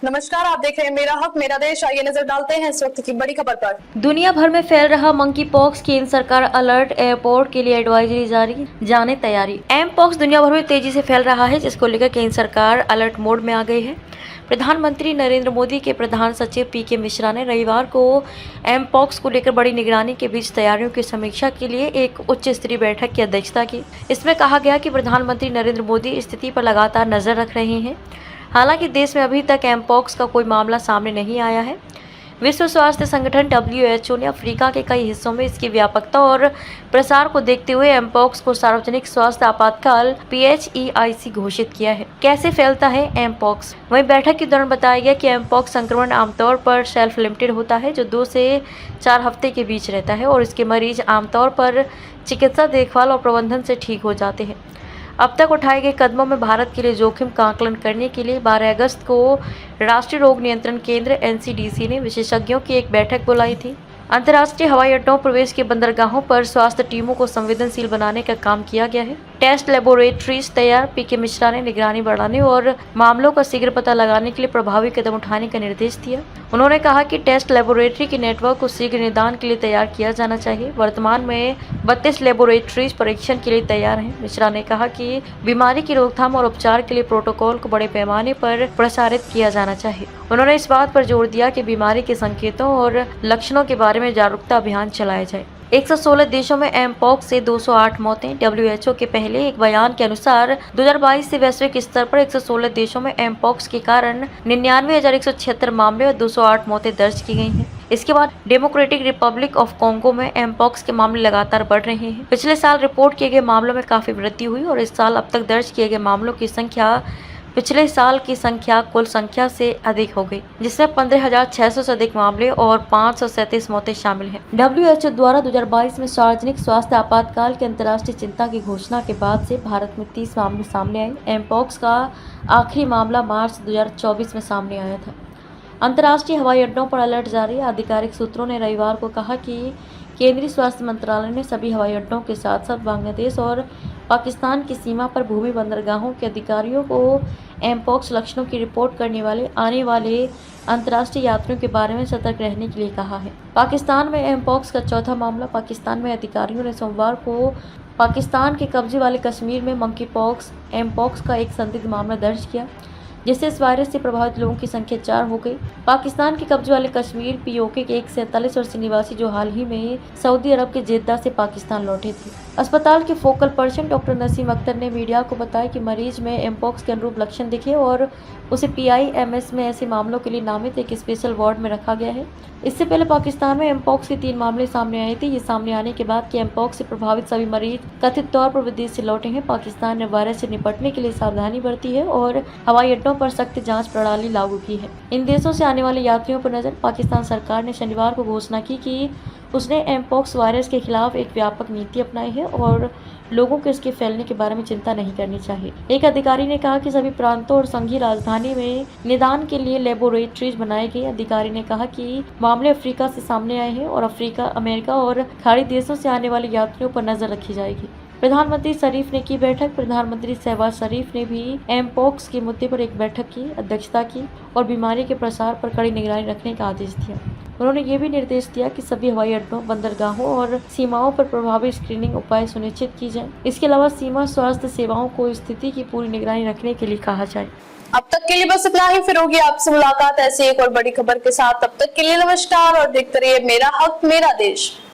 नमस्कार, आप देख रहे हैं मेरा हक मेरा देश। आइए नजर डालते हैं इस वक्त की बड़ी खबर पर। दुनिया भर में फैल रहा मंकी पॉक्स, केंद्र सरकार अलर्ट, एयरपोर्ट के लिए एडवाइजरी जारी, जाने तैयारी। एम पॉक्स दुनिया भर में तेजी से फैल रहा है, जिसको लेकर केंद्र सरकार अलर्ट मोड में आ गई है। प्रधानमंत्री नरेंद्र मोदी के प्रधान सचिव पी के मिश्रा ने रविवार को एम पॉक्स को लेकर बड़ी निगरानी के बीच तैयारियों की समीक्षा के लिए एक उच्च स्तरीय बैठक की अध्यक्षता की। इसमें कहा गया कि प्रधानमंत्री नरेंद्र मोदी स्थिति पर लगातार नजर रख रहे हैं। हालांकि देश में अभी तक एम पॉक्स का कोई मामला सामने नहीं आया है। विश्व स्वास्थ्य संगठन WHO ने अफ्रीका के कई हिस्सों में इसकी व्यापकता और प्रसार को देखते हुए एमपॉक्स को सार्वजनिक स्वास्थ्य आपातकाल PHEIC घोषित किया है। कैसे फैलता है एमपॉक्स? वहीं बैठक के दौरान बताया गया कि एमपॉक्स संक्रमण आमतौर पर सेल्फ लिमिटेड होता है, जो 2 से 4 हफ्ते के बीच रहता है और इसके मरीज आमतौर पर चिकित्सा देखभाल और प्रबंधन से ठीक हो जाते हैं। अब तक उठाए गए कदमों में भारत के लिए जोखिम का आकलन करने के लिए 12 अगस्त को राष्ट्रीय रोग नियंत्रण केंद्र NCDC ने विशेषज्ञों की एक बैठक बुलाई थी। अंतर्राष्ट्रीय हवाई अड्डों, प्रवेश के बंदरगाहों पर स्वास्थ्य टीमों को संवेदनशील बनाने का काम किया गया है। टेस्ट लेबोरेटरीज तैयार। पीके मिश्रा ने निगरानी बढ़ाने और मामलों का शीघ्र पता लगाने के लिए प्रभावी कदम उठाने का निर्देश दिया। उन्होंने कहा कि टेस्ट लेबोरेटरी के नेटवर्क को शीघ्र निदान के लिए तैयार किया जाना चाहिए। वर्तमान में 32 लेबोरेटरीज परीक्षण के लिए तैयार हैं। मिश्रा ने कहा कि बीमारी की रोकथाम और उपचार के लिए प्रोटोकॉल को बड़े पैमाने पर प्रसारित किया जाना चाहिए। उन्होंने इस बात पर जोर दिया कि बीमारी के संकेतों और लक्षणों के बारे में जागरूकता अभियान चलाया जाए। 116 देशों में एमपॉक्स से 208 मौतें। WHO के पहले एक बयान के अनुसार 2022 से वैश्विक स्तर पर 116 देशों में एमपॉक्स के कारण 99,176 मामले और 208 मौतें दर्ज की गई हैं। इसके बाद डेमोक्रेटिक रिपब्लिक ऑफ कॉन्गो में एमपॉक्स के मामले लगातार बढ़ रहे हैं। पिछले साल रिपोर्ट किए गए मामलों में काफी वृद्धि हुई और इस साल अब तक दर्ज किए गए मामलों की संख्या पिछले साल की कुल संख्या से अधिक हो गई, जिसमें 15,600 से अधिक मामले और 537 मौतें शामिल हैं। WHO द्वारा 2022 में सार्वजनिक स्वास्थ्य आपातकाल की अंतर्राष्ट्रीय चिंता की घोषणा के बाद से भारत में 30 मामले सामने आए। एमपॉक्स का आखिरी मामला मार्च 2024 में सामने आया था। अंतर्राष्ट्रीय हवाई अड्डों पर अलर्ट जारी। आधिकारिक सूत्रों ने रविवार को कहा कि केंद्रीय स्वास्थ्य मंत्रालय ने सभी हवाई अड्डों के साथ साथ बांग्लादेश और पाकिस्तान की सीमा पर भूमि बंदरगाहों के अधिकारियों को एमपॉक्स लक्षणों की रिपोर्ट करने वाले आने वाले अंतर्राष्ट्रीय यात्रियों के बारे में सतर्क रहने के लिए कहा है। पाकिस्तान में एमपॉक्स का चौथा मामला। पाकिस्तान में अधिकारियों ने सोमवार को पाकिस्तान के कब्जे वाले कश्मीर में मंकी पॉक्स एमपॉक्स का एक संदिग्ध मामला दर्ज किया, जिससे इस वायरस से प्रभावित लोगों की संख्या 4 हो गई। पाकिस्तान के कब्जे वाले कश्मीर POK के एक 47 वर्षीय निवासी जो हाल ही में सऊदी अरब के जेद्दा से पाकिस्तान लौटे थे। अस्पताल के focal person doctor Naseem Akhtar ने मीडिया को बताया कि मरीज में एमपॉक्स के अनुरूप लक्षण दिखे और उसे PIMS में ऐसे मामलों के लिए नामित एक स्पेशल वार्ड में रखा गया है। इससे पहले पाकिस्तान में एमपॉक्स के 3 मामले सामने आए थे। ये सामने आने के बाद कि एमपॉक्स से प्रभावित सभी मरीज कथित तौर पर विदेश से लौटे हैं। पाकिस्तान ने वायरस से निपटने के लिए सावधानी बरती है और हवाई अड्डों पर सख्त जांच प्रणाली लागू की है। इन देशों से आने वाले यात्रियों पर नजर। पाकिस्तान सरकार ने शनिवार को घोषणा की कि उसने एमपॉक्स वायरस के खिलाफ एक व्यापक नीति अपनाई है और लोगों को इसके फैलने के बारे में चिंता नहीं करनी चाहिए। एक अधिकारी ने कहा कि सभी प्रांतों और संघीय राजधानी में निदान के लिए लेबोरेटरीज बनाए गए। अधिकारी ने कहा कि मामले अफ्रीका से सामने आए हैं और अफ्रीका, अमेरिका और खाड़ी देशों से आने वाले यात्रियों पर नजर रखी जाएगी। प्रधानमंत्री शरीफ ने की बैठक। प्रधानमंत्री शहबाज शरीफ ने भी एमपॉक्स के मुद्दे पर एक बैठक की अध्यक्षता की और बीमारी के प्रसार पर कड़ी निगरानी रखने का आदेश दिया। उन्होंने ये भी निर्देश दिया कि सभी हवाई अड्डों, बंदरगाहों और सीमाओं पर प्रभावी स्क्रीनिंग उपाय सुनिश्चित की जाए। इसके अलावा सीमा स्वास्थ्य सेवाओं को स्थिति की पूरी निगरानी रखने के लिए कहा जाए। अब तक के लिए बस इतना ही। फिर होगी आपसे मुलाकात ऐसी एक और बड़ी खबर के साथ। तब तक के लिए नमस्कार और देखते रहिए मेरा हक मेरा देश।